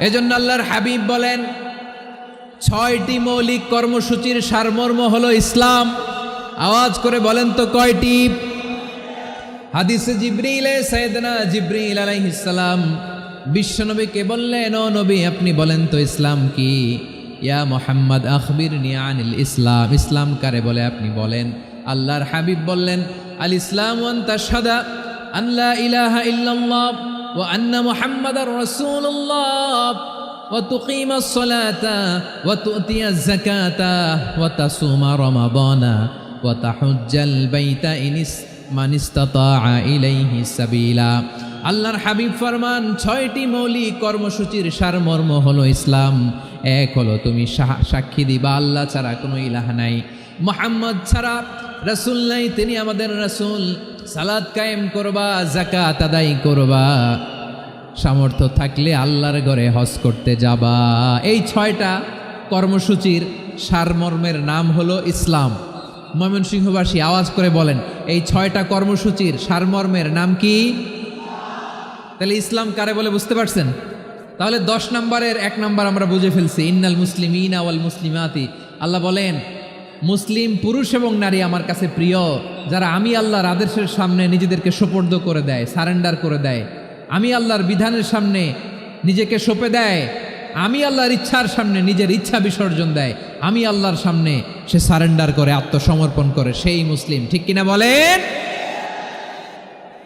এজন্য আল্লাহর হাবিব বলেন 6টি মৌলিক কর্মসূচির সারমর্ম হলো ইসলাম। আওয়াজ করে বলেন তো কয়টি? হাদিসে জিবরিলে সাইয়েদনা জিবরিল আলাইহিস সালাম বিশ্বনবীকে বললেন, ও নবী আপনি বলেন তো ইসলাম কি? ইয়া মুহাম্মদ আখবিরনি আনিল ইসলাম, ইসলাম কারে বলে আপনি বলেন। আল্লাহর হাবিব বললেন, আল ইসলামু আন তাশহাদা আন লা ইলাহা ইল্লাল্লাহ ওয়া আন্না মুহাম্মাদার রাসূলুল্লাহ ওয়া তুকিমাস সালাতা ওয়া তুতিয়াজ যাকাতা ওয়া তাসুমা রমাদানা ওয়া তাহুজ্জাল বাইতা মান ইসতাতাআ ইলাইহি সাবিলা। আল্লাহর হাবিব ফরমান 6টি মৌলিক কর্মসূচির সারমর্ম হলো ইসলাম। এক হলো তুমি সাক্ষী দিবা আল্লাহ ছাড়া কোনো ইলাহ নাই, মুহাম্মদ ছাড়া রাসূল নাই, তিনি আমাদের রাসূল। সালাত কায়েম করবা, যাকাত আদায় করবা, সামর্থ্য থাকলে আল্লাহর ঘরে হজ করতে যাবা। এই 6টা কর্মসূচির সারমর্মের নাম হলো ইসলাম। ময়মনসিংহবাসী আওয়াজ করে বলেন, এই 6টা কর্মসূচির সারমর্মের নাম কি? তাহলে ইসলাম কারে বলে বুঝতে পারছেন? তাহলে 10 নম্বরের 1 নম্বর আমরা বুঝে ফেলছি, ইন্নাল মুসলিমিনা ওয়াল মুসলিমাতি। আল্লাহ বলেন মুসলিম পুরুষ এবং নারী আমার কাছে প্রিয়, যারা আমি আল্লাহর আদেশের সামনে নিজেদেরকে সোপর্দ করে দেয়, সারেন্ডার করে দেয়, আমি আল্লাহর বিধানের সামনে নিজেকে সঁপে দেয়, আমি আল্লাহর ইচ্ছার সামনে নিজের ইচ্ছা বিসর্জন দেয়, আমি আল্লাহর সামনে সে সারেন্ডার করে, আত্মসমর্পণ করে, সেই মুসলিম। ঠিক কিনা বলেন?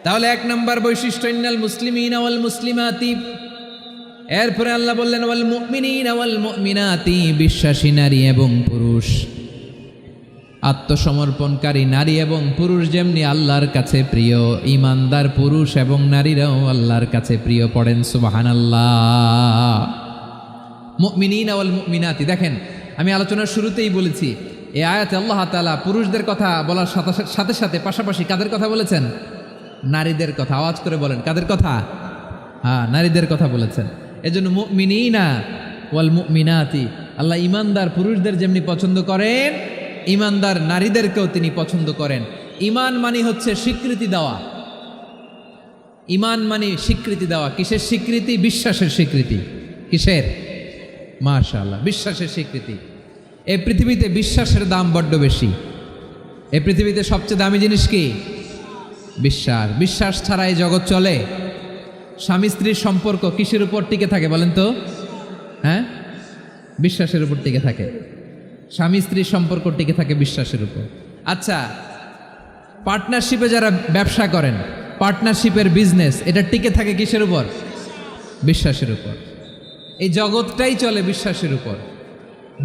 তাহলে 1 নম্বর বৈশিষ্ট্য ইন্নাল মুসলিমিনা ওয়াল মুসলিমাতি। এরপরে আল্লাহ বললেন ওয়াল মুমিনিনা ওয়াল মুমিনাতি, বিশ্বাসী নারী এবং পুরুষ, আত্মসমর্পণকারী নারী এবং পুরুষ যেমনি আল্লাহর কাছে প্রিয়, ইমানদার পুরুষ এবং নারীরাও আল্লাহর কাছে প্রিয়। পড়েন সুবহানাল্লাহ। মুমিনিনা ওয়াল মুমিনাতি। দেখেন আমি আলোচনার শুরুতেই বলেছি, এই আয়াতে আল্লাহ তাআলা পুরুষদের কথা বলার সাথে সাথে পাশাপাশি কাদের কথা বলেছেন? নারীদের কথা। আওয়াজ করে বলেন কাদের কথা? হ্যাঁ, নারীদের কথা বলেছেন। এজন্য মুমিনিনা ওয়াল মুমিনাতি, আল্লাহ ইমানদার পুরুষদের যেমনি পছন্দ করেন, ইমানদার নারীদেরকেও তিনি পছন্দ করেন। ইমান মানে হচ্ছে স্বীকৃতি দেওয়া। ইমান মানে স্বীকৃতি দেওয়া। কিসের স্বীকৃতি? বিশ্বাসের স্বীকৃতি। কিসের? মাশাআল্লাহ, বিশ্বাসের স্বীকৃতি। এই পৃথিবীতে বিশ্বাসের দাম বড্ড বেশি। এই পৃথিবীতে সবচেয়ে দামি জিনিস কি? বিশ্বাস। বিশ্বাস ছাড়া এই জগৎ চলে? স্বামী স্ত্রীর সম্পর্ক কিসের উপর টিকে থাকে বলেন তো? হ্যাঁ, বিশ্বাসের উপর টিকে থাকে। স্বামী স্ত্রীর সম্পর্ক টিকে থাকে বিশ্বাসের উপর। আচ্ছা, পার্টনারশিপে যারা ব্যবসা করেন, পার্টনারশিপের বিজনেস, এটা টিকে থাকে কিসের উপর? বিশ্বাসের উপর। এই জগৎটাই চলে বিশ্বাসের উপর।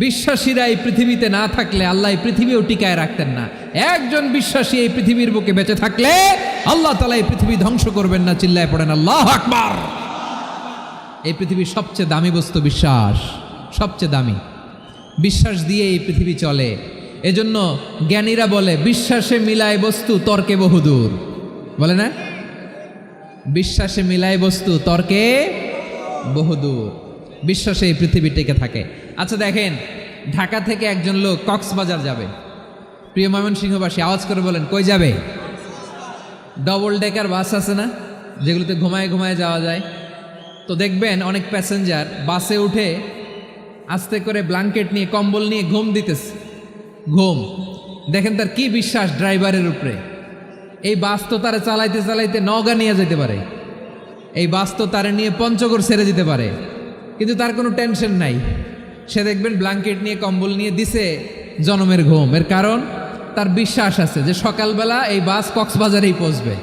বিশ্বাসীরা এই পৃথিবীতে না থাকলে আল্লাহ এই পৃথিবীও টিকায় রাখতেন না। একজন বিশ্বাসী এই পৃথিবীর বুকে বেঁচে থাকলে আল্লাহ তাআলা এই পৃথিবী ধ্বংস করবেন না। চিল্লায় পড়েন আল্লাহু আকবার। এই পৃথিবীর সবচেয়ে দামি বস্তু বিশ্বাস, সবচেয়ে দামি। বিশ্বাস দিয়ে এই পৃথিবী চলে। এজন্য জ্ঞানীরা বলে বিশ্বাসে মিলায় বস্তু, তর্কে বহুদূর। বলে না? বিশ্বাসে মিলায় বস্তু, তর্কে বহুদূর। বিশ্বাসে এই পৃথিবী টিকে থাকে। আচ্ছা দেখেন, ঢাকা থেকে একজন লোক কক্সবাজার যাবে। প্রিয় ময়মনসিংহবাসী আওয়াজ করে বলেন কই যাবে? ডবল ডেকার বাস আছে না, যেগুলোতে ঘুমায় ঘুমায় যাওয়া যায়। তো দেখবেন অনেক প্যাসেঞ্জার বাসে উঠে আস্তে করে ব্ল্যাঙ্কেট নিয়ে, কম্বল নিয়ে ঘুম দিতেছে। ঘুম দেখেন তার কি বিশ্বাস ড্রাইভারের উপরে। এই বাস তো তারা চালাইতে চালাইতে নওগাঁ নিয়ে যেতে পারে, এই বাস তো তারা নিয়ে পঞ্চগড় ছেড়ে দিতে পারে, কিন্তু তার কোনো টেনশন নাই। সে দেখবেন ব্ল্যাঙ্কেট নিয়ে, কম্বল নিয়ে দিছে জনমের ঘুম। এর কারণ তার বিশ্বাস আছে যে সকালবেলা এই বাস কক্সবাজারেই পৌঁছবে।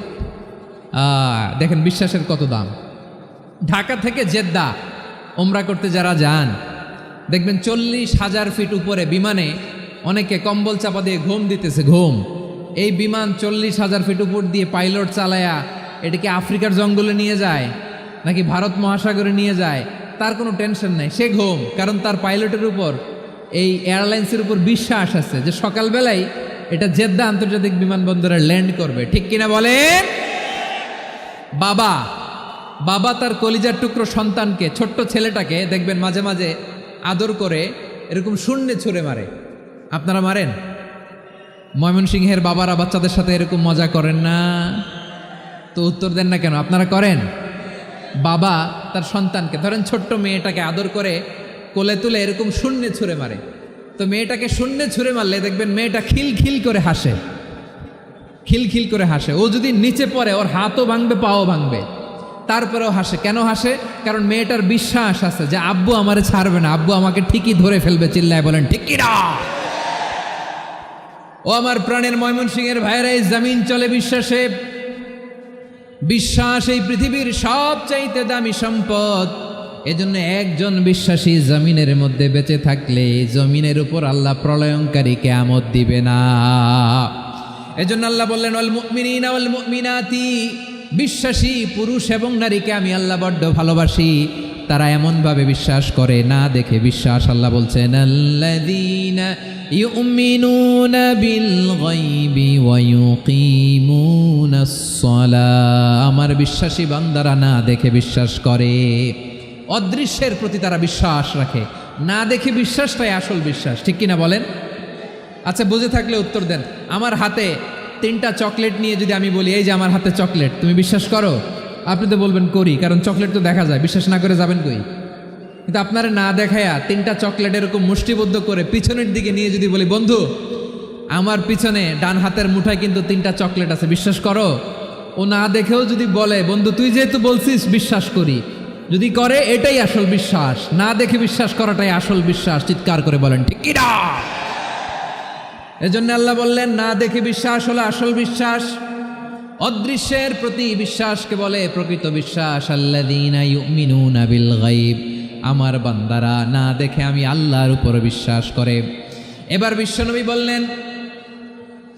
দেখেন বিশ্বাসের কত দাম। ঢাকা থেকে জেদ্দা ওমরা করতে যারা যান, দেখবেন 40,000 ফিট উপরে বিমানে অনেকে কম্বল চাপা দিয়ে ঘুম দিতেছে। ঘুম। এই বিমান 40,000 ফিট উপর দিয়ে পাইলট চালায়া এটাকে আফ্রিকার জঙ্গলে নিয়ে যায় নাকি ভারত মহাসাগরে নিয়ে যায়, তার কোনো টেনশন নাই। সে ঘুম, কারণ তার পাইলটের উপর, এই এয়ারলাইন্সের উপর বিশ্বাস আছে যে সকালবেলায় এটা জেদ্দা আন্তর্জাতিক বিমানবন্দরে ল্যান্ড করবে। ঠিক কিনা বলেন? বাবা বাবা তার কলিজার টুকরো সন্তানকে, ছোট্ট ছেলেটাকে দেখবেন মাঝে মাঝে আদর করে এরকম শূন্যে ছুঁড়ে মারে। আপনারা মারেন? ময়মনসিংহের বাবারা বাচ্চাদের সাথে এরকম মজা করেন না? তো উত্তর দেন না কেন? আপনারা করেন? বাবা তার সন্তানকে, ধরেন ছোট্ট মেয়েটাকে আদর করে কোলে তুলে এরকম শূন্যে ছুঁড়ে মারে, তো মেয়েটাকে শূন্যে ছুঁড়ে মারলে দেখবেন মেয়েটা খিলখিল করে হাসে, খিলখিল করে হাসে। ও যদি নিচে পড়ে ওর হাতও ভাঙবে, পাও ভাঙবে, তারপরেও হাসে। কেন হাসে? কারণ মেয়েটার বিশ্বাস আছে যে আব্বু আমারে ছাড়বে না, আব্বু আমাকে ঠিকই ধরে ফেলবে। চিল্লায় বলেন ঠিক কি না? ও আমার প্রাণের ময়মনসিংহের ভাইয়েরা, এই জমিন চলে বিশ্বাসে। বিশ্বাস এই পৃথিবীর সবচাইতে দামি সম্পদ। এজন্য একজন বিশ্বাসী জমিনের মধ্যে বেঁচে থাকলে জমিনের উপর আল্লাহ প্রলয়ঙ্কারী কিয়ামত দিবে না। এজন্য আল্লাহ বললেন ওয়াল মুমিনিনা ওয়াল মুমিনাতি, বিশ্বাসী পুরুষ এবং নারীকে আমি আল্লাহ বড্ড ভালোবাসি। তারা এমনভাবে বিশ্বাস করে না দেখে বিশ্বাস। আল্লাহ বলছেন আল্লাযীনা ইউমিনুনা বিল গায়বি ওয়া ইউকিমুনাস সালাহ, আমার বিশ্বাসী বান্দারা না দেখে বিশ্বাস করে। অদৃশ্যের প্রতি তারা বিশ্বাস রাখে, না দেখে বিশ্বাসটাই আসল বিশ্বাস। ঠিক কিনা বলেন? আচ্ছা, বুঝে থাকলে উত্তর দেন। আমার হাতে 3টা চকলেট নিয়ে যদি আমি বলি এই যে আমার হাতে চকলেট, তুমি বিশ্বাস করো? আপনি তো বলবেন করি, কারণ চকলেট তো দেখা যায়। বিশ্বাস না করে যাবেন কই? কিন্তু আপনারা না দেখায়া 3টা চকলেট এরকম মুষ্টিবদ্ধ করে পিছনের দিকে নিয়ে যদি বলি বন্ধু আমার পিছনে ডান হাতের মুঠায় কিন্তু 3টা চকলেট আছে, বিশ্বাস করো? ও না দেখেও যদি বলে বন্ধু তুই যেহেতু বলছিস বিশ্বাস করি, যদি করে এটাই আসল বিশ্বাস। না দেখে বিশ্বাস করাটাই আসল বিশ্বাস। চিৎকার করে বলেন ঠিক কি না? এজন্য আল্লাহ বললেন না দেখে বিশ্বাস হলো আসল বিশ্বাস। অদৃশ্যের প্রতি বিশ্বাসকে বলে প্রকৃত বিশ্বাস। আল্লাযীনা ইউমিনুনা বিল গায়ব, আমার বান্দারা না দেখে আমি আল্লাহর উপর বিশ্বাস করে। এবার বিশ্বনবী বললেন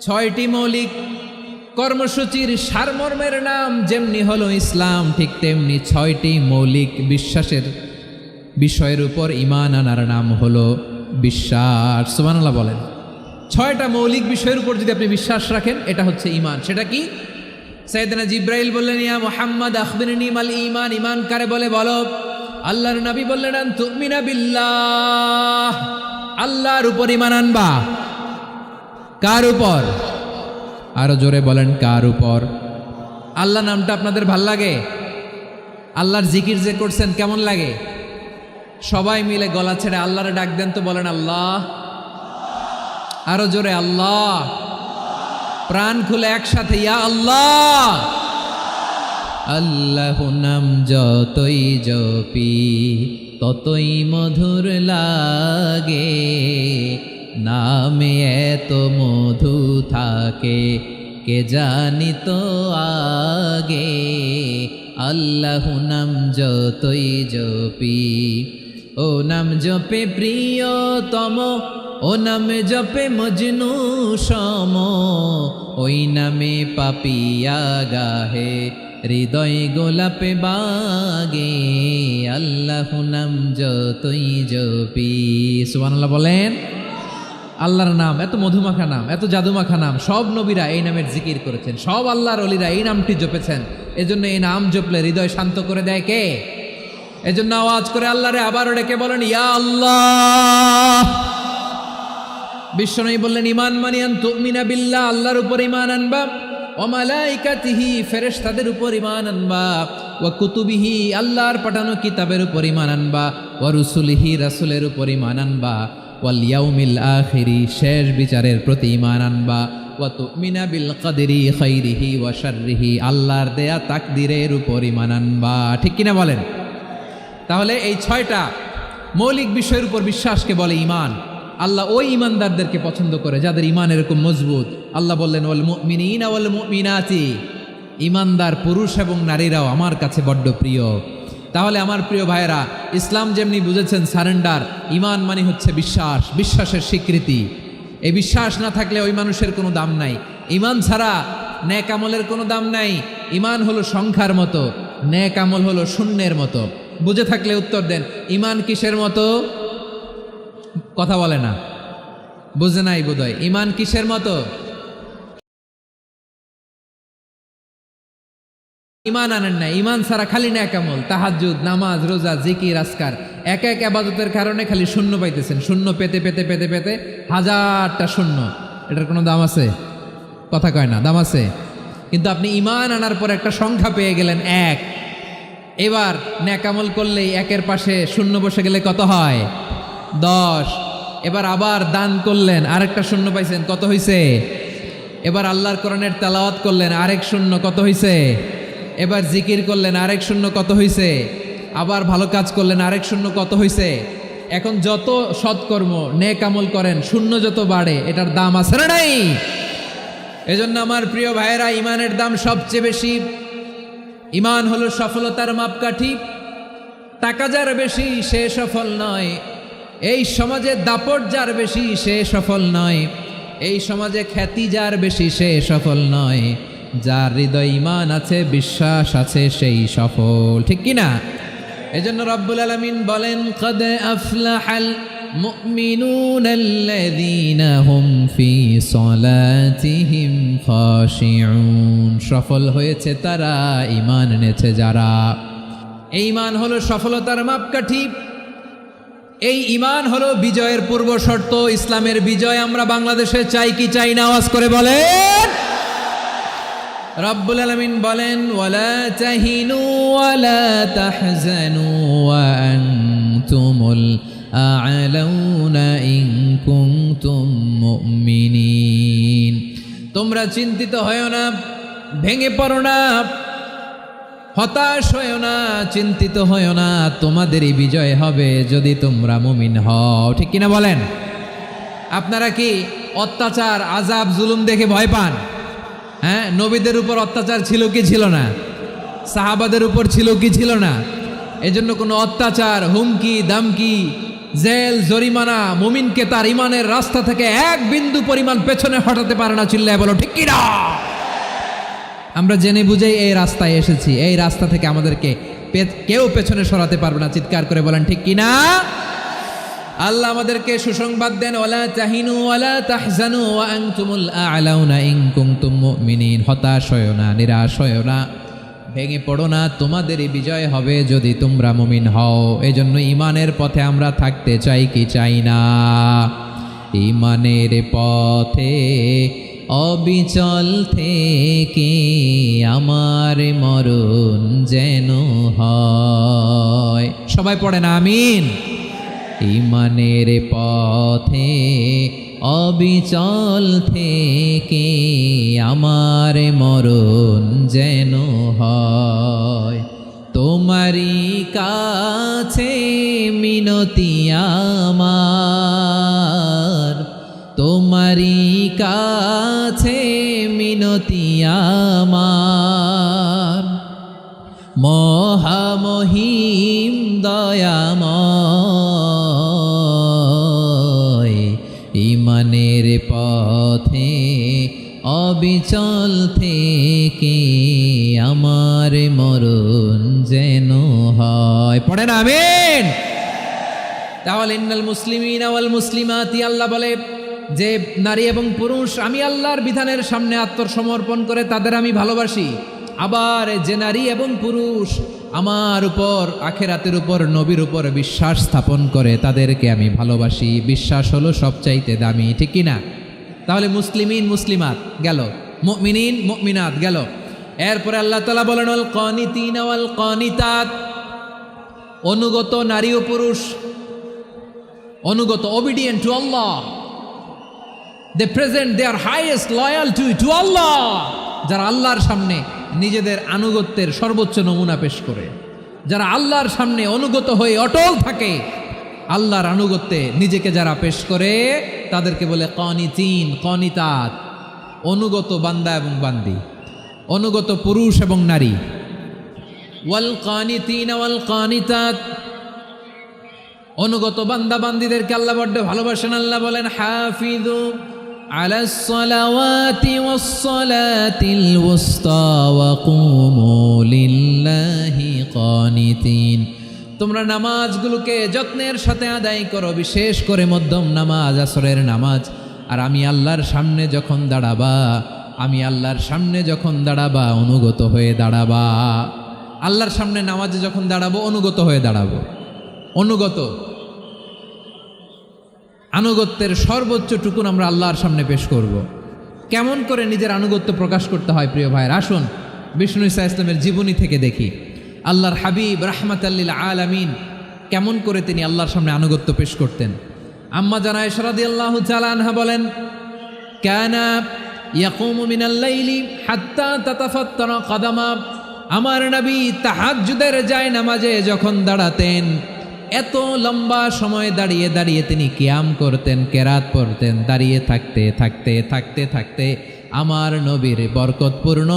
6টি মৌলিক কর্মসূচির সারমর্মের নাম যেমনি হলো ইসলাম, ঠিক তেমনি 6টি মৌলিক বিশ্বাসের বিষয়ের উপর ঈমান আনার নাম হলো বিশ্বাস। সুবহানাল্লাহ বলেন। 6টা মৌলিক বিষয়ের উপর যদি আপনি বিশ্বাস রাখেন এটা হচ্ছে ঈমান। সেটা কি? সাইয়েদনা জিব্রাইল বললেন ইয়া মুহাম্মদ আখবিরনি মাল ঈমান, ঈমান কারে বলে বলো। আল্লাহর নবী বললেন আন তুমিনা বিল্লাহ, আল্লাহর উপর ঈমান আনবা। কার উপর? আরো জোরে বলেন কার উপর? আল্লাহ নামটা আপনাদের ভাল লাগে? আল্লাহর জিকির যে করছেন কেমন লাগে? সবাই মিলে গলা ছেড়ে আল্লাহরে ডাক দেন তো, বলেন আল্লাহ। আরো জোরে আল্লাহ। প্রাণ খুলে একসাথে ইয়া আল্লাহ। আল্লাহ নাম যতই জপি ততই মধুর লাগে, নামে এত মধু থাকে কে জানি তো আগে। আল্লাহ নাম যতই জপি, ও নাম জপে প্রিয়তম, ও নামে জপে মজনু সম, ওই নামে পাপিয়া গাহে হৃদয় গোলাপে বাগে। আল্লাহ নাম যতই জপি। সুবহানাল্লাহ বলেন। আল্লাহর নাম এত মধুমাখা নাম, এত জাদুমাখা নাম। সব নবীরা এই নামের জিকির করেছেন, সব আল্লাহর ওলিরা এই নামটি জপেছেন। এজন্য এই নাম জপলে হৃদয় শান্ত করে দেয় কে? এজন্য আওয়াজ করে আল্লাহরে আবারও ডেকে বলেন ইয়া আল্লাহ। বিশ্বনবী বললেন ঈমান মানে আন তুমিনা বিল্লাহ, আল্লাহর উপর ঈমান আনবা, ওয়া মালাইকাতিহি ফেরেশতাদের উপর ঈমান আনবা, ওয়া কুতুবিহি আল্লাহর পাঠানো কিতাবের উপর ঈমান আনবা, ওয়া রুসুলিহি রাসূলের উপর ঈমান আনবা, ওয়াল ইয়াউমিল আখিরি শেষ বিচারের প্রতি ঈমান আনবা, ওয়া তুমিনা বিল কদরি খাইরিহি ওয়া শাররিহি আল্লাহর দেয়া তাকদীরের উপর ঈমান আনবা। ঠিক কিনা বলেন? তাহলে এই 6টা মৌলিক বিষয়ের উপর বিশ্বাসকে বলে ঈমান। আল্লাহ ওই ঈমানদারদেরকে পছন্দ করে যাদের ঈমান এরকম মজবুত। আল্লাহ বললেন ওয়াল মুমিনিনা ওয়াল মুমিনাতি, ঈমানদার পুরুষ এবং নারীরাও আমার কাছে বড্ড প্রিয়। তাহলে আমার প্রিয় ভাইয়েরা, ইসলাম যেমনি বুঝেছেন সারেন্ডার, ঈমান মানে হচ্ছে বিশ্বাস, বিশ্বাসের স্বীকৃতি। এই বিশ্বাস না থাকলে ওই মানুষের কোনো দাম নাই। ঈমান ছাড়া নেক আমলের কোনো দাম নাই। ঈমান হলো সংখ্যার মতো, নেক আমল হলো শূন্যের মতো। বুঝে থাকলে উত্তর দেন। ঈমান কিসের মতো? কথা বলে না, বুঝে নাই বোধহয়। ঈমান কিসের মতো? ঈমান আনেন না, ঈমান ছাড়া খালি নেক আমল, তাহাজ্জুদ, নামাজ, রোজা, জিকির, আজকার, এক এক ইবাদতের কারণে খালি শূন্য পাইতেছেন। শূন্য পেতে পেতে পেতে পেতে হাজারটা শূন্য। এটার কোনো দাম আছে? কথা কয় না, দাম আছে। কিন্তু আপনি ঈমান আনার পর একটা সংখ্যা পেয়ে গেলেন, এক। এবার নেকামল করলেই একের পাশে শূন্য বসে গেলে কত হয়? 10। এবার আবার দান করলেন, আরেকটা শূন্য পাইছেন, কত হইছে? এবার আল্লাহর কোরআনের তেলাওয়াত করলেন, আরেক শূন্য, কত হইছে? এবার জিকির করলেন, আরেক শূন্য, কত হইছে? আবার ভালো কাজ করলেন, আরেক শূন্য, কত হইছে? এখন যত সৎকর্ম নেক আমল করেন, শূন্য যত বাড়ে, এটার দাম আছে না নাই? এজন্য আমার প্রিয় ভাইয়েরা, ইমানের দাম সবচেয়ে বেশি। ইমান হলো সফলতার মাপকাঠি। টাকা যার বেশি সে সফল নয়, এই সমাজে দাপট যার বেশি সে সফল নয়, এই সমাজে খ্যাতি যার বেশি সে সফল নয়, যার হৃদয় ঈমান আছে, বিশ্বাস আছে, সেই সফল। ঠিক কি না? এজন্য রব্বুল আলামিন বলেন, কদ আফলাহাল মুমিনুনাল্লাযীনা হুম ফি সলাতিহিম খাশিউন। সফল হয়েছে তারা, ঈমান এনেছে যারা। এই ঈমান হলো সফলতার মাপকাঠি। এই ঈমান হলো বিজয়ের পূর্ব শর্ত। ইসলামের বিজয় আমরা বাংলাদেশে চাই কি চাই না? আওয়াজ করে বলেন। রব্বুল আলামিন বলেন, ওয়ালা তাহিনু ওয়ালা তাহজানু ওয়া আনতুমুল আ'লাউনা ইন কুনতুম মুমিনিন। তোমরা চিন্তিত হয়ো না, ভেঙে পড়ো না, হতাশ হয়ো না, চিন্তিত হয়ো না, তোমাদেরই বিজয় হবে যদি তোমরা মুমিন হও। ঠিক কিনা বলেন? আপনারা কি অত্যাচার, আযাব, জুলুম দেখে ভয় পান? হ্যাঁ, নবীদের উপর অত্যাচার ছিল কি ছিল না? সাহাবাদের উপর ছিল কি ছিল না? এজন্য কোনো অত্যাচার, হুমকি, দামকি, জেল, জরিমানা মুমিনকে তার ইমানের রাস্তা থেকে এক বিন্দু পরিমাণ পেছনে হটাতে পারে না। চিল্লায় বলো ঠিক কিনা? আমরা জেনে বুঝেই এই রাস্তায় এসেছি, এই রাস্তা থেকে আমাদেরকে কেউ পেছনে সরাতে পারবে না। চিৎকার করে বলেন ঠিক কিনা? আল্লাহ আমাদেরকে সুসংবাদ দেন, ওয়ালা তাহিনু ওয়ালা তাহজানু ওয়া আনতুমুল আ'লাউনা ইন কুনতুম মুমিনিন। হতাশ হয়ো না, নিরাশ হয়ো না, ভেঙে পড়ো না, তোমাদেরই বিজয় হবে যদি তোমরা মুমিন হও। এজন্য ঈমানের পথে আমরা থাকতে চাই কি চাই না? ঈমানের পথে অবিচল থেকে আমার মরণ যেন হয়। সবাই পড়েন আমিন। ঈমানের পথে অবিচল থেকে আমার মরণ যেন হয়। তোমারই কাছে মিনতি আমার, তোমারই কাছে মিনতি আমার, মহামহিম দয়াময়। ঈমানের পথে অবিচল থেকে আমার মরণ যেন হয়। পড়েন আমিন। তাহলে ইন্নাল মুসলিমিনা ওয়াল মুসলিমাতি, আল্লাহ বলে যে নারী এবং পুরুষ আমি আল্লাহর বিধানের সামনে আত্মসমর্পণ করে তাদের আমি ভালোবাসি। আবার যে নারী এবং পুরুষ আমার উপর, আখিরাতের উপর, নবীর উপর বিশ্বাস স্থাপন করে তাদেরকে আমি ভালোবাসি। বিশ্বাস হলো সবচাইতে দামি। ঠিক কিনা? তাহলে মুসলিমিন মুসলিমাত গেল, মুমিনিন মুমিনাত গেল। এরপরে আল্লাহ তাআলা বলেন, ওয়াল কানিতিনা ওয়াল কানিতাত। অনুগত নারী ও পুরুষ, অনুগত, obedient to Allah, they present their highest loyalty to Allah। যারা আল্লাহর সামনে নিজেদের আনুগত্যের সর্বোচ্চ নমুনা পেশ করে, যারা আল্লাহর সামনে অনুগত হয়ে অটল থাকে, আল্লাহর আনুগত্যে নিজেকে যারা পেশ করে তাদেরকে বলে কানিতিন, কানিতাত। অনুগত বান্দা এবং বান্দি, অনুগত পুরুষ এবং নারী। ওয়াল কানিতিন ওয়াল কানিতাত, অনুগত বান্দা বান্দিদেরকে আল্লাহ বড্ড ভালোবাসেন। আল্লাহ বলেন, হাফিযু আলাস সালাওয়াতি ওয়াস সালাতিল ওয়ুসতা ওয়া কুমু লিল্লাহি কানিতিন। তোমরা নামাজগুলোকে যত্নের সাথে আদায় করো, বিশেষ করে মধ্যম নামাজ, আসরের নামাজ। আর আমি আল্লাহর সামনে যখন দাঁড়াবা, আমি আল্লাহর সামনে যখন দাঁড়াবা অনুগত হয়ে দাঁড়াবা। আল্লাহর সামনে নামাজে যখন দাঁড়াবো অনুগত হয়ে দাঁড়াবো। অনুগত, আনুগত্যের সর্বোচ্চ টুকুন আমরা আল্লাহর সামনে পেশ করব। কেমন করে নিজের আনুগত্য প্রকাশ করতে হয় প্রিয় ভাইয়ের, আসুন বিষ্ণু ঈসা ইসলামের জীবনী থেকে দেখি। আল্লাহর হাবিব রাহমাতাল্লিল আলামিন কেমন করে তিনি আল্লাহর সামনে আনুগত্য পেশ করতেন। আম্মা জানা আয়েশা রাদিয়াল্লাহু তাআলা আনহা বলেন, কানা ইয়াকুমু মিনাল লাইলি হাত্তা তাতাফাত্তারা কদামা, আমার নবী তাহাজ্জুদের যায় নামাজে যখন দাঁড়াতেন এত লম্বা সময় দাঁড়িয়ে দাঁড়িয়ে তিনি কিয়াম করতেন, কেরাত পড়তেন। দাঁড়িয়ে থাকতে থাকতে থাকতে থাকতে আমার নবীর বরকতপূর্ণ,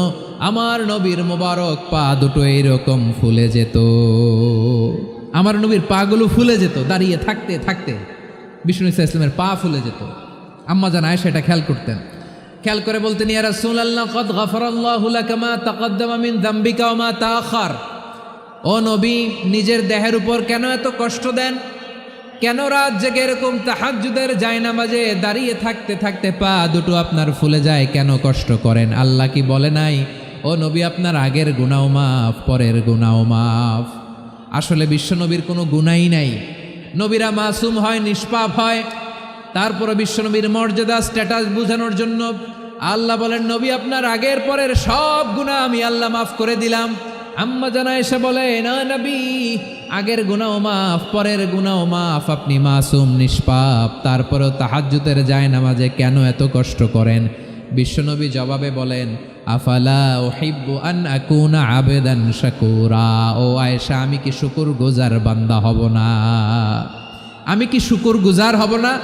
আমার নবীর মোবারক পা দুটো এইরকম ফুলে যেত। আমার নবীর পাগুলো ফুলে যেত দাঁড়িয়ে থাকতে থাকতে। বিষ্ণু ইসা ইসলামের পা ফুলে যেত। আম্মা জান আয়েশা এটা খেয়াল করতেন। খেয়াল করে বলতেন, ইয়া রাসূলুল্লাহ কদ গফারাল্লাহু লাকা মা তাকদ্দামা মিন যামবিকা ওয়া মা তাআখার। ও নবী, নিজের দেহের উপর কেন এত কষ্ট দেন? কেন রাত জেগে এরকম তাহাজ্জুদের জায়নামাজে দাঁড়িয়ে থাকতে থাকতে পা দুটো আপনার ফুলে যায়? কেন কষ্ট করেন? আল্লাহ কি বলে নাই, ও নবী আপনার আগের গুনাহ মাফ, পরের গুনাহ মাফ? আসলে বিশ্বনবীর কোনো গুনাহই নাই। নবীরা মাসুম হয়, নিষ্পাপ হয়। তারপরে বিশ্বনবীর মর্যাদা স্ট্যাটাস বোঝানোর জন্য আল্লাহ বলেন, নবী আপনার আগের পরের সব গুনাহ আমি আল্লাহ মাফ করে দিলাম। আম্মা জানা এসে বলে, না নবী, আগের গুনাহ মাফ, পরের গুনাহ মাফ, আপনি মাসুম নিষ্পাপ, তারপরেও তাহাজ্জুদের জায়নামাজে কেন এত কষ্ট করেন? বিশ্বনবী জবাবে বলেন, আফালা উহিব্বু আন আকুনা আবেদান শাকুরা। ও আয়েশা, আমি কি শুকরগুজার বান্দা হব না? আমি কি শুকরগুজার হব না?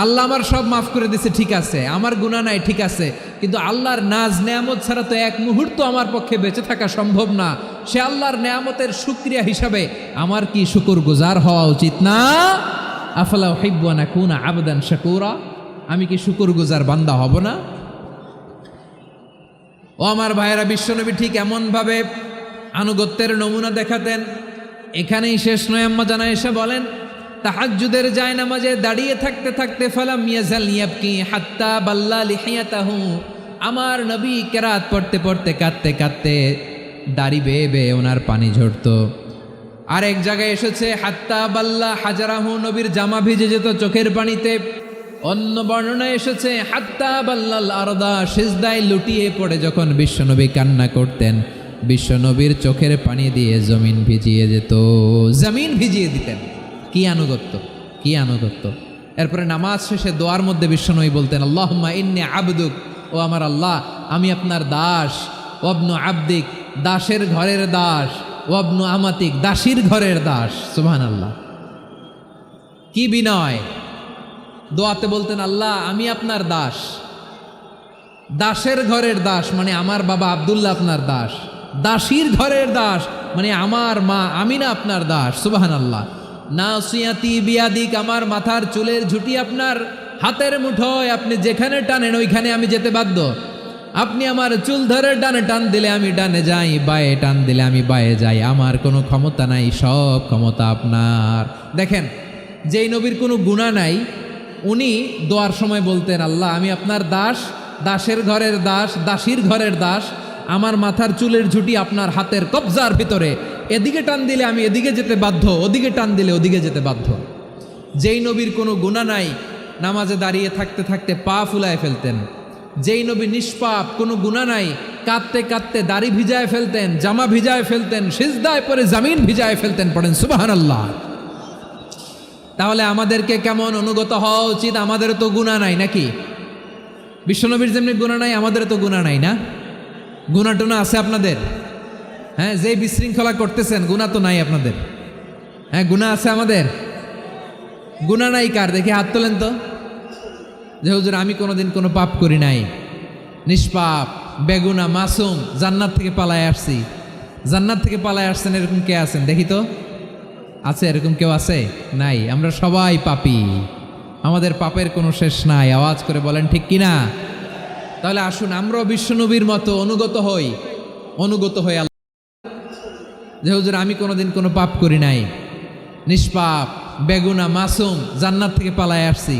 আল্লাহ আমার সব মাফ করে দিছে, ঠিক আছে, আমার গুনাহ নাই, ঠিক আছে, কিন্তু আল্লাহর নাজ নেয়ামত ছাড়া তো এক মুহূর্ত আমার পক্ষে বেঁচে থাকা সম্ভব না। সে আল্লাহর নেয়ামতের শুকরিয়া হিসাবে আমার কি শুকরগুজার হওয়া উচিত না? আফালা উহিব্বু আন আকুনা আবদান শাকুরা। আমি কি শুকরগুজার বান্দা হব না? ও আমার ভাইয়েরা, বিশ্বনবী ঠিক এমনভাবে আনুগত্যের নমুনা দেখাতেন। এখানেই শেষ নয়। আম্মা জানা এসে বলেন, তাহাজ্জুদের জায়নামাজে দাঁড়িয়ে থাকতে থাকতে ফালাম ইয়াজাল ইয়াবকি হাত্তা বাল্লা লিহিয়াতাহু। আমার নবী কেরাত পড়তে পড়তে কাঁদতে কাঁদতে দাড়ি বেয়ে বেয়ে ওনার পানি ঝরতো। আর এক জায়গায় এসেছে হাত্তা বাল্লা হাজারাহু, নবীর জামা ভিজে যেত চোখের পানিতে। অন্য বর্ণনায় এসেছে হাত্তা বাল্লাল আরদা, সিজদায় লুটিয়ে পড়ে যখন বিশ্বনবী কান্না করতেন, বিশ্বনবীর চোখের পানি দিয়ে জমিন ভিজিয়ে যেত, জমিন ভিজিয়ে দিতেন। কি আনুগত্য, কি আনুগত্য! এরপরে নামাজ শেষে দোয়ার মধ্যে বিশ্বনবী বলতেন, আল্লাহুম্মা ইন্নী আবদুক, ও আমার আল্লাহ, আমি আপনার দাস। ওয়াবনু আবদিক, দাসের ঘরের দাস। ওয়াবনু আমাতিক, দাসীর ঘরের দাস। সুবহানাল্লাহ, কি বিনয়! দোয়াতে বলতেন, আল্লাহ আমি আপনার দাস। দাসের ঘরের দাস মানে আমার বাবা আব্দুল্লাহ আপনার দাস। দাসীর ঘরের দাস মানে আমার মা আমিনা আপনার দাস। সুবহানাল্লাহ। নাসিয়াতি বিয়াদিক, আমার মাথার চুলের ঝুঁটি আপনার হাতের মুঠোয়, আপনি যেখানে টানেন ওইখানে আমি যেতে বাধ্য। আপনি আমার চুল ধরে ডানে টান দিলে আমি ডানে যাই, বায়ে টান দিলে আমি বায়ে যাই। আমার কোনো ক্ষমতা নাই, সব ক্ষমতা আপনার। দেখেন, যেই নবীর কোনো গুনাহ নাই উনি দোয়ার সময় বলতেন, আল্লাহ আমি আপনার দাস, দাসের ঘরের দাস, দাসীর ঘরের দাস। আমার মাথার চুলের ঝুঁটি আপনার হাতের কবজার ভিতরে, এদিকে টান দিলে আমি এদিকে যেতে বাধ্য, ওদিকে টান দিলে ওদিকে যেতে বাধ্য। যেই নবীর কোনো গুনাহ নাই নামাজে দাঁড়িয়ে থাকতে থাকতে পা ফুলায় ফেলতেন। যেই নবী নিষ্পাপ, কোনো গুনাহ নাই, কাঁদতে কাঁদতে দাড়ি ভিজায় ফেলতেন, জামা ভিজায় ফেলতেন, সিজদায় পরে জমিন ভিজায় ফেলতেন। পড়েন সুবহানাল্লাহ। তাহলে আমাদেরকে কেমন অনুগত হওয়া উচিত? আমাদের তো গুনাহ নাই নাকি? বিশ্বনবীর যেমনি গুনাহ নাই, আমাদের তো গুনাহ নাই না? গুনাহ টুনা আছে আপনাদের? হ্যাঁ, যে বিশৃঙ্খলা করতেছেন গুনাহ তো নাই আপনাদের? হ্যাঁ, গুনাহ আছে আমাদের? গুনাহ নাই কার? দেখি হাত তোলেন তো, যে হুজুর আমি কোনোদিন কোনো পাপ করি নাই, নিষ্পাপ, বেগুনা, মাসুম, জান্নাত থেকে পালায় আসছি। জান্নাত থেকে পালায় আসছেন এরকম কে আছেন দেখি তো? আছে এরকম কেউ? আছে? নাই। আমরা সবাই পাপী, আমাদের পাপের কোনো শেষ নাই। আওয়াজ করে বলেন ঠিক কিনা? তাহলে আসুন আমরাও বিশ্বনবীর মতো অনুগত হই, অনুগত হই আল্লাহ। যে হুজুর আমি কোনোদিন কোনো পাপ করি নাই, নিষ্পাপ, বেগুনা, মাসুম, জান্নাত থেকে পালায় আসছি।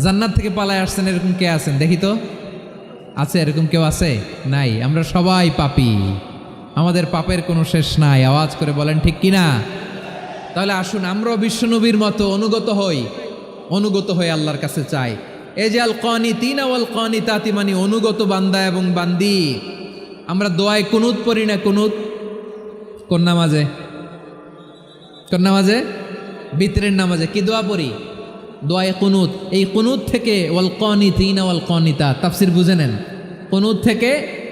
জান্নাত থেকে পালায় আসছেন এরকম কে আছেন দেখি তো? আছে এরকম কেউ? আছে? নাই। আমরা সবাই পাপী, আমাদের পাপের কোনো শেষ নাই। আওয়াজ করে বলেন ঠিক কিনা? তাহলে আসুন আমরাও বিশ্বনবীর মতো অনুগত হই, অনুগত হয়ে আল্লাহর কাছে চাই। এই যে আল কানিতিনা ওয়াল কানিতাতি, মানে অনুগত বান্দা এবং বান্দি। আমরা দোয়ায় কুনুত পড়ি না? কুনুত কোন নামাজে? কোন নামাজে? বিতরের নামাজে। কি দোয়া পড়ি? দোয়ায়ে কুনুত। এই কুনুত থেকে ওয়াল কানিতিনা ওয়াল কানিতাত, তাফসীর বুঝে নেন। কুনুত থেকে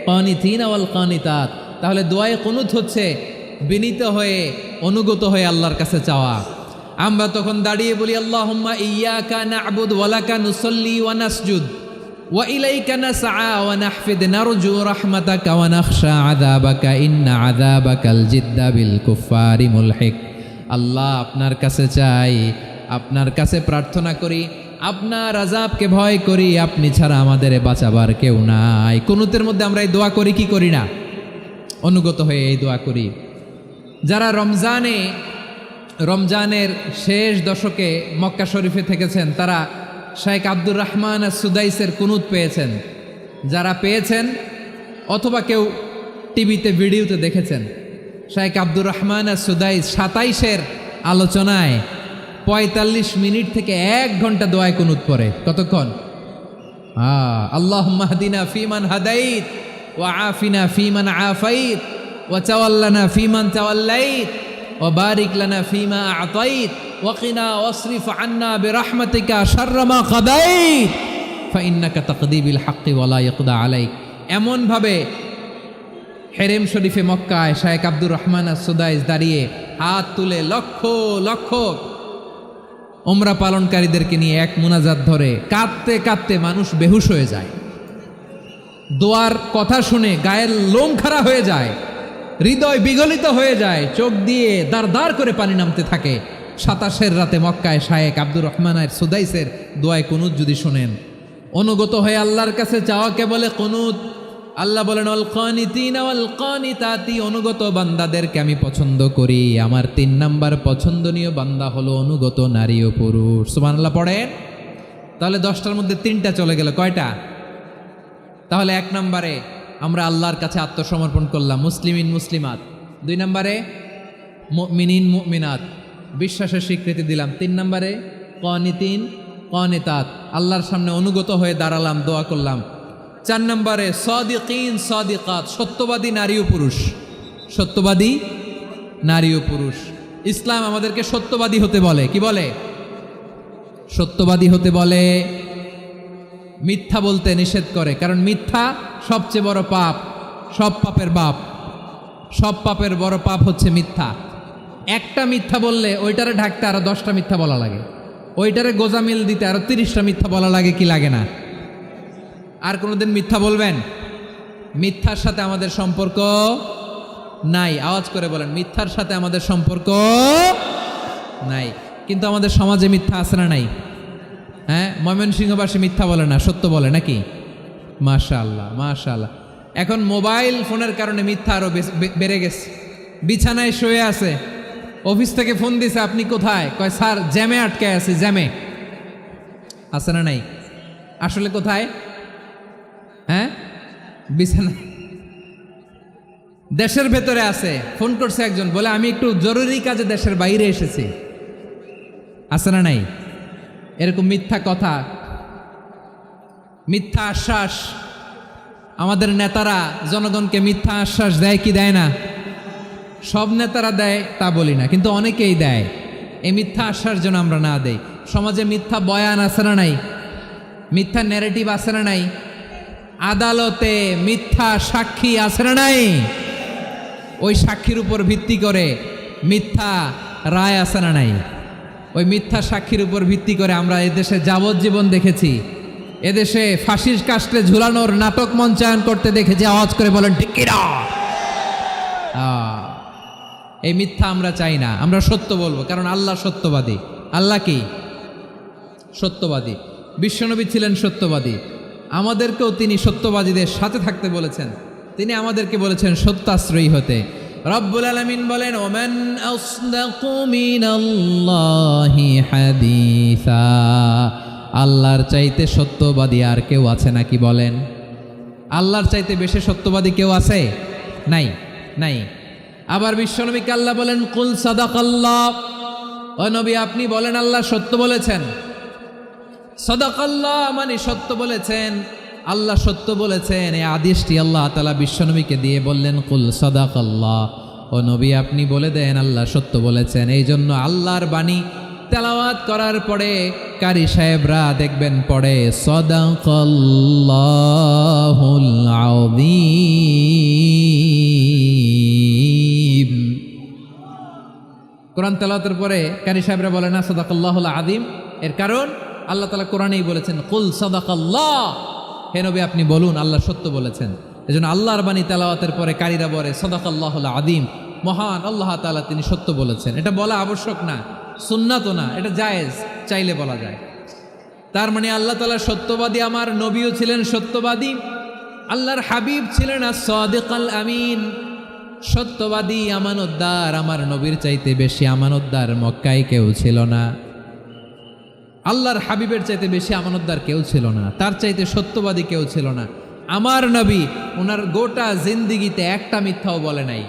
কানিতিনা ওয়াল কানিতাত। তাহলে দোয়ায়ে কুনুত হচ্ছে বিনীত হয়ে অনুগত হয়ে আল্লাহর কাছে চাওয়া। আমরা তখন দাঁড়িয়ে বলি আল্লাহুম্মা ইয়্যাকা না'বুদু ওয়া লাকা নুসাল্লি ওয়া নাসজুদ ওয়া ইলাইকা নাসআ ওয়া নাহফিদ নারজু রাহমাতাকা ওয়া নাখশা আযাবাকা ইন্না আযাবাকাল জিদ্দা বিল কুফফারি মুলহিক। আল্লাহ, আপনার কাছে চাই, আপনার কাছে প্রার্থনা করি, আপনার আযাবকে ভয় করি, আপনি ছাড়া আমাদের বাঁচাবার কেউ নাই। কুনুতের মধ্যে আমরা এই দোয়া করি কি করি না? অনুগত হয়ে এই দোয়া করি। যারা রমজানের শেষ দশকে মক্কা শরীফে থেকেছেন তারা শেখ আব্দুর রহমান সুদাইসের কুনুত পেয়েছেন। যারা পেয়েছেন অথবা কেউ টিভিতে ভিডিওতে দেখেছেন, শেখ আব্দুর রহমান সুদাইস 27-এর আলোচনায় 45 মিনিট থেকে 1 ঘন্টা দোয়ায় কুনুত পড়ে। কতক্ষণ? আল্লাহুম্মা হদিনা ফিমান হাদাইত ওয়া আফিনা ফিমান আফাইত ওয়া তাওয়াল্লানা ফিমান তাওয়াল্লাইত ওয়া বারিক লানা ফিমা আ'তাইত ওয়া কিনা ওয়াসরিফ আন্না বিরহমাতিকা শাররা মা কাদাইত ফাইন্নাকা তাকদি বিল হাক্কি ওয়া লা ইয়াকদা আলাইক। এমন ভাবে হেরেম শরীফে মক্কায় শেখ আব্দুর রহমান সুদাইস দাঁড়িয়ে হাত তুলে লক্ষ লক্ষ উমরা পালনকারীদেরকে নিয়ে এক মুনাজাত ধরে কাঁদতে কাঁদতে মানুষ বেহুশ হয়ে যায়। দোয়ার কথা শুনে গায়ের লোম খাড়া হয়ে যায়, হৃদয় বিগলিত হয়ে যায়, চোখ দিয়ে দাঁড় দাঁড় করে পানি নামতে থাকে। 27-এর রাতে মক্কায় শেখ আব্দুর রহমান সুদাইসের দোয়ায় কুনুত যদি শুনেন, অনুগত হয়ে আল্লাহর কাছে চাওয়াকে বলে কুনুত। আল্লাহ বলেন আল কানিতিনা ওয়াল কানিতাতি, অনুগত বান্দাদেরকে আমি পছন্দ করি। আমার 3 নাম্বার পছন্দনীয় বান্দা হলো অনুগত নারী ও পুরুষ। সুবহানাল্লাহ পড়েন। তাহলে 10টার মধ্যে 3টা চলে গেল। কয়টা? তাহলে 1 নম্বরে আমরা আল্লাহর কাছে আত্মসমর্পণ করলাম, মুসলিমিন মুসলিমাত। 2 নম্বরে মুমিনিন মুমিনাত, বিশ্বাসের স্বীকৃতি দিলাম। 3 নম্বরে কানিতিন কানিতাত, আল্লাহর সামনে অনুগত হয়ে দাঁড়ালাম, দোয়া করলাম। 4 নম্বরে সাদিকিন সাদিকাত, সত্যবাদী নারী ও পুরুষ। সত্যবাদী নারী ও পুরুষ। ইসলাম আমাদেরকে সত্যবাদী হতে বলে। কি বলে? সত্যবাদী হতে বলে। মিথ্যা বলতে নিষেধ করে, কারণ মিথ্যা সবচেয়ে বড় পাপ, সব পাপের বাপ। সব পাপের বড় পাপ হচ্ছে মিথ্যা। একটা মিথ্যা বললে ওইটারে ঢাকতে আরো 10টা মিথ্যা বলা লাগে, ওইটারে গোজামিল দিতে আরো 30টা মিথ্যা বলা লাগে। কি লাগে না? আর কোনোদিন মিথ্যা বলবেন? মিথ্যার সাথে আমাদের সম্পর্ক নাই। আওয়াজ করে বলেন, মিথ্যার সাথে আমাদের সম্পর্ক নাই। কিন্তু আমাদের সমাজে মিথ্যা আছে না নাই? হ্যাঁ, ময়মনসিংহবাসী মিথ্যা বলে না, সত্য বলে নাকি? মাশাআল্লাহ মাশাআল্লাহ। এখন মোবাইল ফোনের কারণে মিথ্যা আরো বেড়ে গেছে। বিছানায় শুয়ে আছে, অফিস থেকে ফোন দিছে, আপনি কোথায়? কয় স্যার জ্যামে আটকে আছে। জ্যামে আছে না নাই? আসলে কোথায়? হ্যাঁ, বিছানা। দেশের ভেতরে আছে। ফোন করছে একজন, বলে আমি একটু জরুরি কাজে দেশের বাইরে এসেছি। আছে না নাই? এরকম মিথ্যা কথা, মিথ্যা আশ্বাস। আমাদের নেতারা জনগণকে মিথ্যা আশ্বাস দেয় কি দেয় না? সব নেতারা দেয় তা বলি না, কিন্তু অনেকেই দেয়। এই মিথ্যা আশ্বাস যেন আমরা না দেই। সমাজে মিথ্যা বয়ান আছে না নাই? মিথ্যা ন্যারেটিভ আছে না নাই? আদালতে মিথ্যা সাক্ষী আছে না নাই? ওই সাক্ষীর উপর ভিত্তি করে মিথ্যা রায় আছে না নাই? ওই মিথ্যা সাক্ষীর উপর ভিত্তি করে আমরা এদেশে যাবজ্জীবন দেখেছি, এদেশে ফাঁসির কাস্টে ঝুলানোর নাটক মঞ্চায়ন করতে দেখেছি। আওয়াজ করে বলেন ঠিক কি না? এই মিথ্যা আমরা চাই না, আমরা সত্য বলবো, কারণ আল্লাহ সত্যবাদী। আল্লাহ কি? সত্যবাদী। বিশ্বনবী ছিলেন সত্যবাদী, আমাদেরকেও তিনি সত্যবাদীদের সাথে থাকতে বলেছেন। তিনি আমাদেরকে বলেছেন সত্যাশ্রয়ী হতে। রব্বুল আলামিন বলেন ওমান আসদাকু মিনাল্লাহি হাদিসা, আল্লাহর চাইতে সত্যবাদী আর কেউ আছে নাকি বলেন? আল্লাহর চাইতে বেশি সত্যবাদী কেউ আছে? নাই, নাই। আবার বিশ্বনবীকে আল্লাহ বলেন কুল সাদাকাল্লাহ, ও নবী আপনি বলেন আল্লাহ সত্য বলেছেন। সাদাকাল্লাহ মানে সত্য বলেছেন, আল্লাহ সত্য বলেছেন। এই আদেশটি আল্লাহ তাআলা বিশ্বনবীকে দিয়ে বললেন কুল সাদাকাল্লাহ, ও ও নবী আপনি বলে দেন আল্লাহ সত্য বলেছেন। এই জন্য আল্লাহর বাণী তেলাওয়াত করার পরে কারি সাহেবরা দেখবেন পড়ে সাদাকাল্লাহুল আযীম। কোরআন তেলাওয়াতের পরে কারি সাহেবরা বলে না সাদাকাল্লাহুল আযীম, এর কারণ আল্লাহ তাআলা কোরআনেই বলেছেন কুল সাদাকাল্লাহ, হে নবী আপনি বলুন আল্লাহ সত্য বলেছেন। এজন্য আল্লাহর বাণী তেলাওয়াতের পরে কারীরা বলে সাদাকাল্লাহুল আযীম, মহান আল্লাহ তাআলা তিনি সত্য বলেছেন। এটা বলা আবশ্যক না, সুন্নাতও না, এটা জায়েজ, চাইলে বলা যায়। তার মানে আল্লাহ তাআলা সত্যবাদী, আমার নবীও ছিলেন সত্যবাদী, আল্লাহর হাবিব ছিলেন as-সাদিকাল আমিন, সত্যবাদী আমানতদার। আমার নবীর চাইতে বেশি আমানতদার মক্কায় কেউ ছিল না, আল্লাহর হাবিবের চাইতে বেশি আমানতদার কেউ ছিল না, তার চাইতে সত্যবাদী কেউ ছিল না। আমার নবী ওনার গোটা জিন্দিগিতে একটা মিথ্যাও বলে নাই।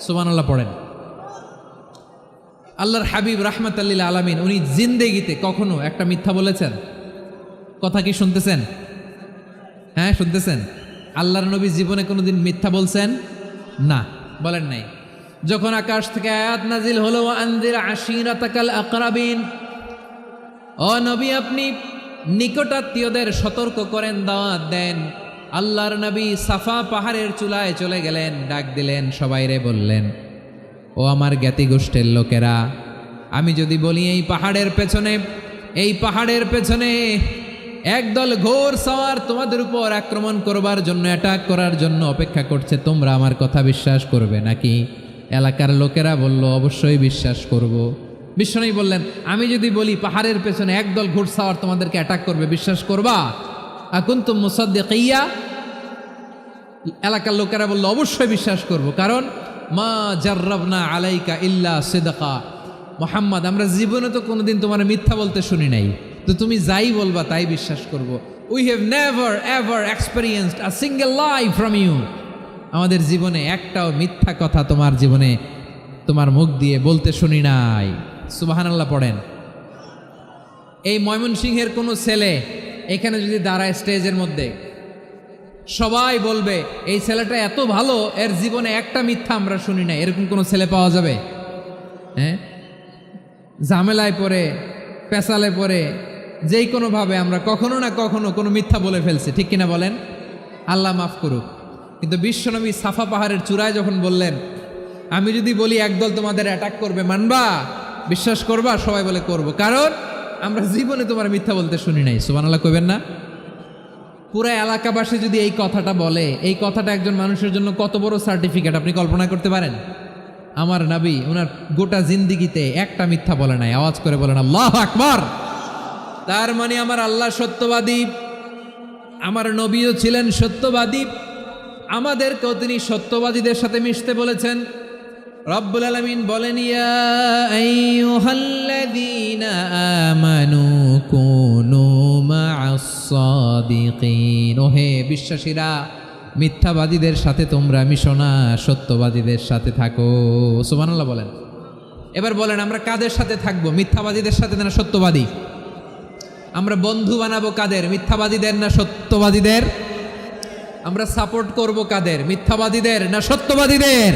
সুবহানাল্লাহ পড়েন। আল্লাহর হাবিব রাহমাতাল লিল আলামিন উনি জিন্দেগিতে কখনো একটা মিথ্যা বলেছেন? কথা কি শুনতেছেন? হ্যাঁ শুনতেছেন? আল্লাহর নবী জীবনে কোনোদিন মিথ্যা বলছেন? না, বলেন নাই। যখন আকাশ থেকে আয়াত নাজিল হলো আনজির আশিরাতাকাল আকরাবিন, ও নবী আপনি নিকটাত্মীয়দের সতর্ক করেন, দাওয়াত দেন। আল্লাহর নবী সাফা পাহাড়ের চূড়ায় চলে গেলেন, ডাক দিলেন, সবাইরে বললেন ও আমার জ্ঞাতি গোষ্ঠীর লোকেরা, আমি যদি বলি এই পাহাড়ের পেছনে একদল ঘোর সওয়ার তোমাদের উপর আক্রমণ করবার জন্য, অ্যাটাক করার জন্য অপেক্ষা করছে, তোমরা আমার কথা বিশ্বাস করবে নাকি? এলাকার লোকেরা বলল অবশ্যই বিশ্বাস করব। বিশ্বনবী বললেন আমি যদি বলি পাহাড়ের পেছনে একদল ঘোড়সাওয়ার তোমাদেরকে অ্যাটাক করবে, বিশ্বাস করবা? আকুনতুম মুসাদ্দিকিয়া? এলাকার লোকেরা বলল অবশ্যই বিশ্বাস করব, কারণ মা জাররাবনা আলাইকা ইল্লা সিদকা, মুহাম্মদ আমরা জীবনে তো কোনোদিন তোমার মিথ্যা বলতে শুনি নাই, তো তুমি যাই বলবা তাই বিশ্বাস করব। We have never ever experienced a single lie from you, আমাদের জীবনে একটাও মিথ্যা কথা তোমার জীবনে তোমার মুখ দিয়ে বলতে শুনি নাই। সুবহানাল্লাহ পড়েন। এই ময়মনসিংহের কোনো ছেলে এখানে যদি দাঁড়ায় স্টেজের মধ্যে, সবাই বলবে এই ছেলেটা এত ভালো, এর জীবনে একটা মিথ্যা আমরা শুনি নাই। এরকম কোনো ছেলে পাওয়া যাবে? হ্যাঁ, ঝামেলায় পড়ে, পেশালে পড়ে, যেই কোনোভাবে আমরা কখনো না কখনো কোনো মিথ্যা বলে ফেলছি, ঠিক কিনা বলেন? আল্লাহ মাফ করুক। কিন্তু বিশ্বনবী সাফা পাহাড়ের চূড়ায় যখন বললেন আমি যদি বলি একদল তোমাদের অ্যাটাক করবে, মানবা? বিশ্বাস করবা? সবাই বলে করব, কারণ আমরা জীবনে তোমার মিথ্যা বলতে শুনি নাই। সুবহানাল্লাহ কইবেন না? পুরা এলাকাবাসী যদি এই কথাটা বলে, এই কথাটা একজন মানুষের জন্য কত বড় সার্টিফিকেট আপনি কল্পনা করতে পারেন? আমার নবী ওনার গোটা জিন্দিগিতে একটা মিথ্যা বলে নাই। আওয়াজ করে বলেন আল্লাহু আকবার। তার মানে আমার আল্লাহ সত্যবাদী, আমার নবীও ছিলেন সত্যবাদী, আমাদেরকেও তিনি সত্যবাদীদের সাথে মিশতে বলেছেন। রব্বুল আলামিন বলেন ইয়া আইয়ুহাল্লাযীনা আমানু কুনু মা'আস সাদিকিন, ওহে বিশ্বাসীরা মিথ্যাবাদীদের সাথে তোমরা মিশো না, সত্যবাদীদের সাথে থাকো। সুবহানাল্লাহ বলেন। এবার বলেন আমরা কাদের সাথে থাকবো? মিথ্যাবাদীদের সাথে না সত্যবাদী? আমরা বন্ধু বানাবো কাদের? মিথ্যাবাদীদের না সত্যবাদীদের? আমরা সাপোর্ট করব কাদের? মিথ্যাবাদীদের না সত্যবাদীদের?